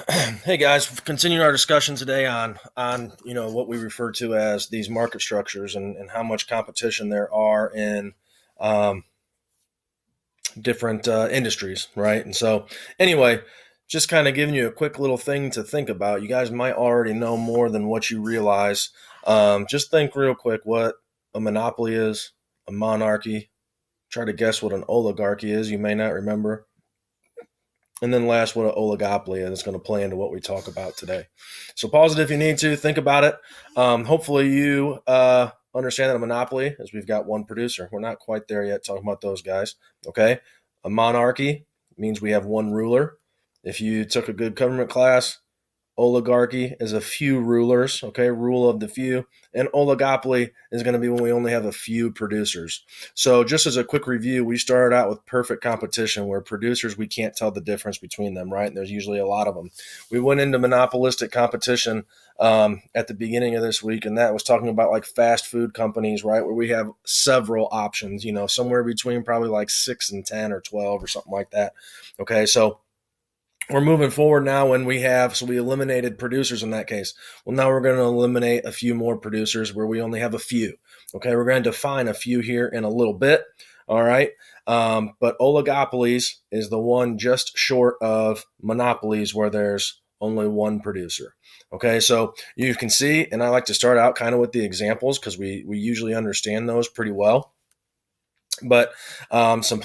Hey guys, continuing our discussion today on what we refer to as these market structures and how much competition there are in um, different industries, right? And so, anyway, just kind of giving you a quick little thing to think about. You guys might already know more than what you realize. Just think real quick what a monopoly is, a monarchy. Try to guess what an oligarchy is. You may not remember. And then last, what an oligopoly is going to play into what we talk about today. So pause it if you need to. Think about it. Hopefully you understand that a monopoly is we've got one producer. We're not quite there yet talking about those guys. Okay. A monarchy means we have one ruler. If you took a good government class, oligarchy is a few rulers, okay, rule of the few, and oligopoly is going to be when we only have a few producers. So just as a quick review, we started out with perfect competition where producers, we can't tell the difference between them, right? And there's usually a lot of them. We went into monopolistic competition at the beginning of this week, and that was talking about like fast food companies, right, where we have several options, somewhere between probably like 6 and 10 or 12 or something like that. Okay, so we're moving forward now when we eliminated producers in that case. Well, now we're going to eliminate a few more producers where we only have a few. Okay, we're going to define a few here in a little bit. All right. But oligopolies is the one just short of monopolies where there's only one producer. Okay, so you can see, and I like to start out kind of with the examples because we usually understand those pretty well. But some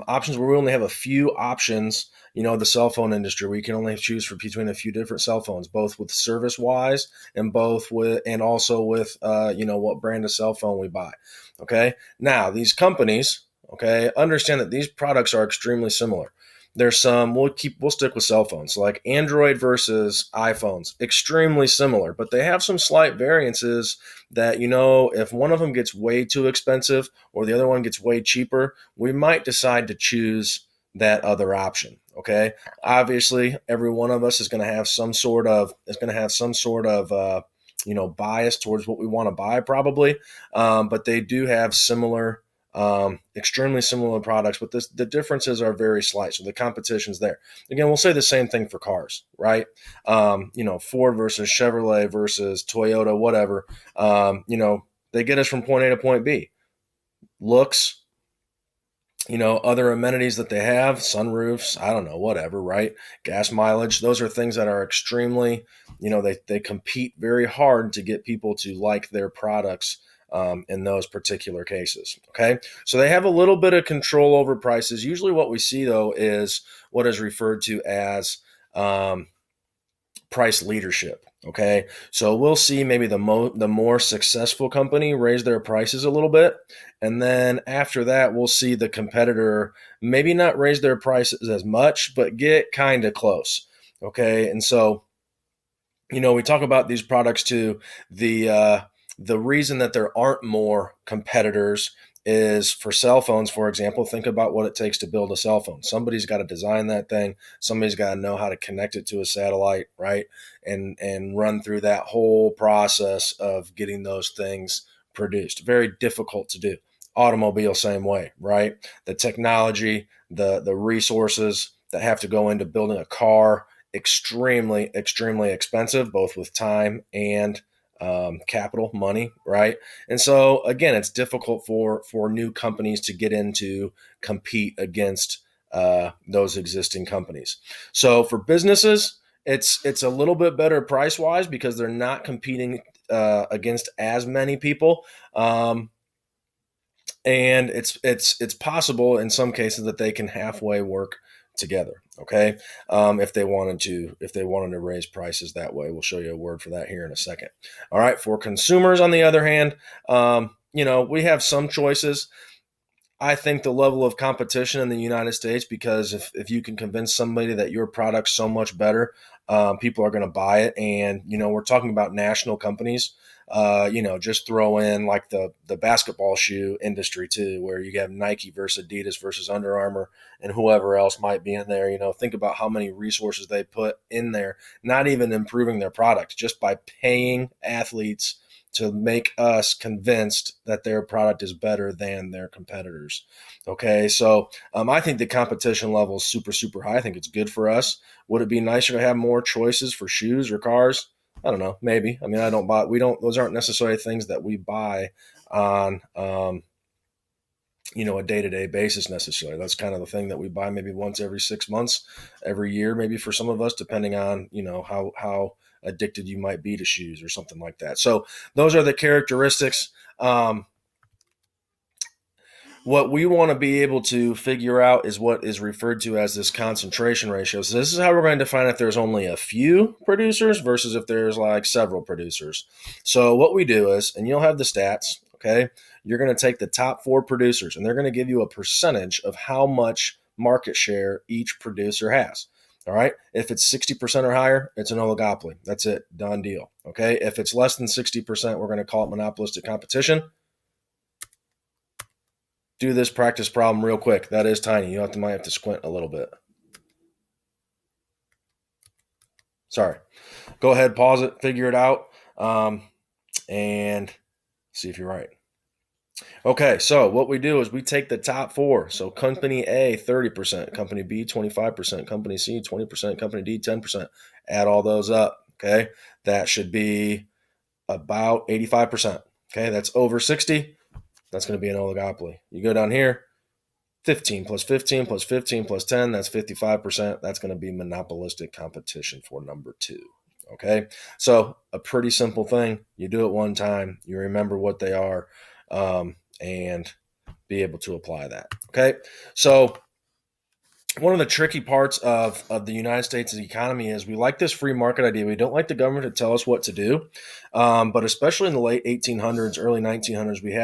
options where we only have a few options. The cell phone industry, we can only choose between a few different cell phones, both with service wise and both with and also with what brand of cell phone we buy. Okay, now these companies, okay, understand that these products are extremely similar. There's some we'll stick with cell phones, so like Android versus iPhones, extremely similar, but they have some slight variances that, if one of them gets way too expensive or the other one gets way cheaper, we might decide to choose that other option. Okay. Obviously, every one of us is going to have some sort of bias towards what we want to buy, probably. But they do have extremely similar products, but the differences are very slight. So the competition's there. Again, we'll say the same thing for cars, right? Ford versus Chevrolet versus Toyota, whatever. They get us from point A to point B. Looks, other amenities that they have, sunroofs, I don't know, whatever, right? Gas mileage, those are things that are extremely, they compete very hard to get people to like their products in those particular cases. Okay. So they have a little bit of control over prices. Usually what we see, though, is what is referred to as price leadership. Okay, so we'll see maybe the more successful company raise their prices a little bit, and then after that we'll see the competitor maybe not raise their prices as much, but get kind of close. Okay, and so we talk about these products too. The reason that there aren't more competitors is for cell phones, for example. Think about what it takes to build a cell phone. Somebody's got to design that thing. Somebody's got to know how to connect it to a satellite, right? And run through that whole process of getting those things produced. Very difficult to do. Automobile, same way, right? The technology, the resources that have to go into building a car, extremely, extremely expensive, both with time and capital money, right? And so again, it's difficult for new companies to get into compete against those existing companies. So for businesses, it's a little bit better price wise because they're not competing against as many people. And it's possible in some cases that they can halfway work together. Okay, if they wanted to raise prices that way, we'll show you a word for that here in a second. All right, for consumers, on the other hand, we have some choices. I think the level of competition in the United States, because if you can convince somebody that your product's so much better, people are going to buy it. And, we're talking about national companies. Just throw in like the basketball shoe industry too, where you have Nike versus Adidas versus Under Armour and whoever else might be in there. Think about how many resources they put in there, not even improving their product, just by paying athletes to make us convinced that their product is better than their competitors. Okay, so I think the competition level is super, super high. I think it's good for us. Would it be nicer to have more choices for shoes or cars? I don't know. Maybe. I mean, I don't buy. We don't. Those aren't necessarily things that we buy on a day-to-day basis necessarily. That's kind of the thing that we buy maybe once every 6 months, every year, maybe for some of us, depending on how addicted you might be to shoes or something like that. So those are the characteristics. What we want to be able to figure out is what is referred to as this concentration ratio. So this is how we're going to define if there's only a few producers versus if there's like several producers. So what we do is, and you'll have the stats, okay, you're going to take the top 4 producers and they're going to give you a percentage of how much market share each producer has. All right. If it's 60% or higher, it's an oligopoly. That's it. Done deal. Okay. If it's less than 60%, we're going to call it monopolistic competition. Do this practice problem real quick. That is tiny. You might have to squint a little bit. Sorry. Go ahead, pause it, figure it out, and see if you're right. Okay, so what we do is we take the top 4. So company A, 30%, company B, 25%, company C, 20%, company D, 10%. Add all those up, okay? That should be about 85%. Okay, that's over 60. That's going to be an oligopoly. You go down here, 15 plus 15 plus 15 plus 10, that's 55%. That's going to be monopolistic competition for number 2. Okay, so a pretty simple thing. You do it one time, you remember what they are, and be able to apply that. Okay, so one of the tricky parts of the United States' economy is we like this free market idea. We don't like the government to tell us what to do, but especially in the late 1800s, early 1900s, we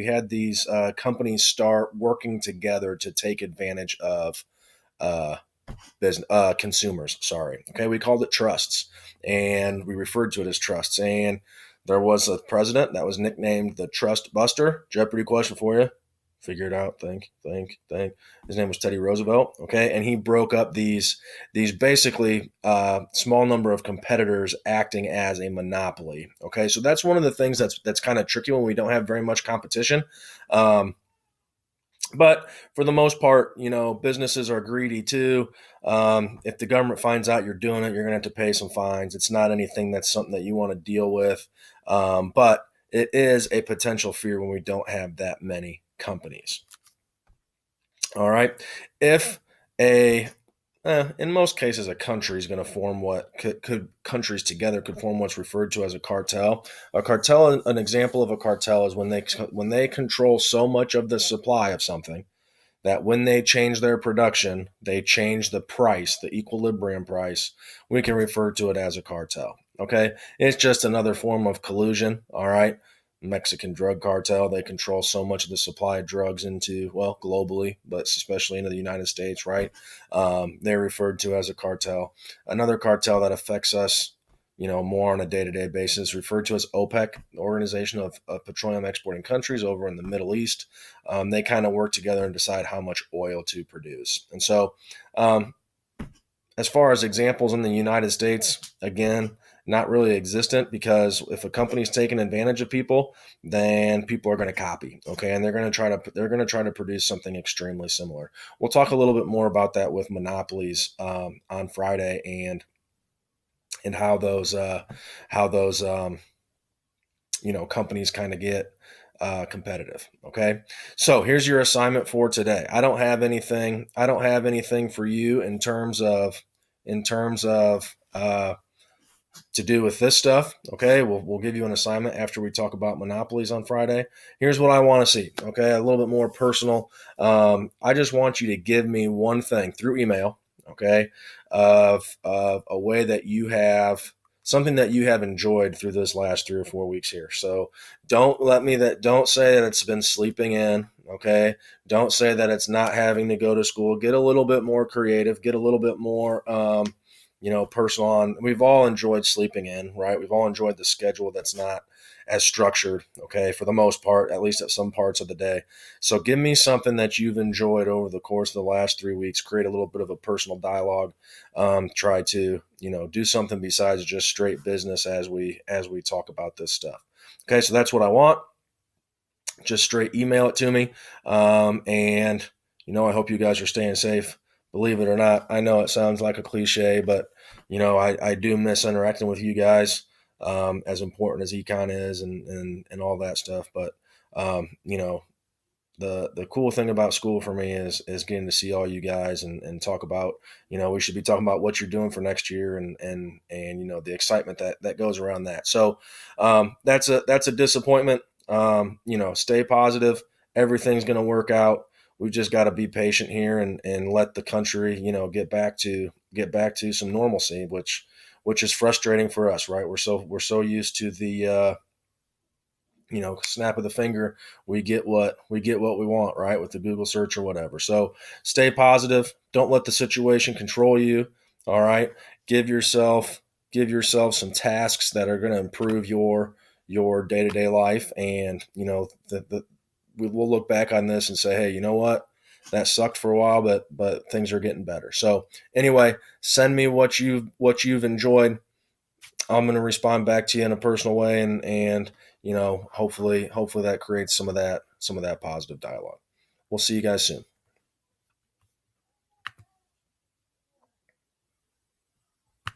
had these companies start working together to take advantage of consumers. Sorry, okay, we called it trusts, and we referred to it as trusts. And there was a president that was nicknamed the Trust Buster. Jeopardy question for you. Figure it out. Think. His name was Teddy Roosevelt. Okay, and he broke up these basically small number of competitors acting as a monopoly. Okay, so that's one of the things that's kind of tricky when we don't have very much competition. But for the most part, businesses are greedy too. If the government finds out you're doing it, you're going to have to pay some fines. It's not anything that's something that you want to deal with, but it is a potential fear when we don't have that many companies. All right. If in most cases, a country is going to form what countries together could form what's referred to as a cartel. A cartel, an example of a cartel is when they control so much of the supply of something that when they change their production, they change the price, the equilibrium price. We can refer to it as a cartel. Okay, it's just another form of collusion. All right. Mexican drug cartel. They control so much of the supply of drugs globally, but especially into the United States, right? They're referred to as a cartel. Another cartel that affects us, more on a day-to-day basis, referred to as OPEC, the Organization of Petroleum Exporting Countries over in the Middle East. They kind of work together and decide how much oil to produce. And so, as far as examples in the United States, again, not really existent, because if a company's taking advantage of people, then people are going to copy, okay, and they're going to try to produce something extremely similar. We'll talk a little bit more about that with monopolies on Friday, and how those companies kind of get competitive. Okay, so here's your assignment for today. I don't have anything for you in terms of to do with this stuff. Okay, we'll give you an assignment after we talk about monopolies on Friday. Here's what I want to see. Okay, a little bit more personal. I just want you to give me one thing through email. Okay, of a way that you have something that you have enjoyed through this last 3 or 4 weeks here. So don't say that it's been sleeping in. Okay, don't say that it's not having to go to school. Get a little bit more creative. Get a little bit more personal on. We've all enjoyed sleeping in, right? We've all enjoyed the schedule that's not as structured, okay, for the most part, at least at some parts of the day. So give me something that you've enjoyed over the course of the last 3 weeks. Create a little bit of a personal dialogue. Try to, do something besides just straight business as we talk about this stuff. Okay, so that's what I want. Just straight email it to me. And, I hope you guys are staying safe. Believe it or not, I know it sounds like a cliche, but, I do miss interacting with you guys, as important as econ is and all that stuff. But, the cool thing about school for me is getting to see all you guys and talk about, we should be talking about what you're doing for next year and the excitement that goes around that. So that's a disappointment. Stay positive. Everything's going to work out. We've just got to be patient here and let the country, get back to some normalcy, which is frustrating for us, right? We're so used to the snap of the finger, we get what we want, right, with the Google search or whatever. So stay positive. Don't let the situation control you. All right. Give yourself some tasks that are going to improve your day-to-day life. And we'll look back on this and say, hey, you know what, that sucked for a while, but things are getting better. So anyway, send me what you've enjoyed. I'm going to respond back to you in a personal way, and hopefully that creates some of that positive dialogue. We'll see you guys soon.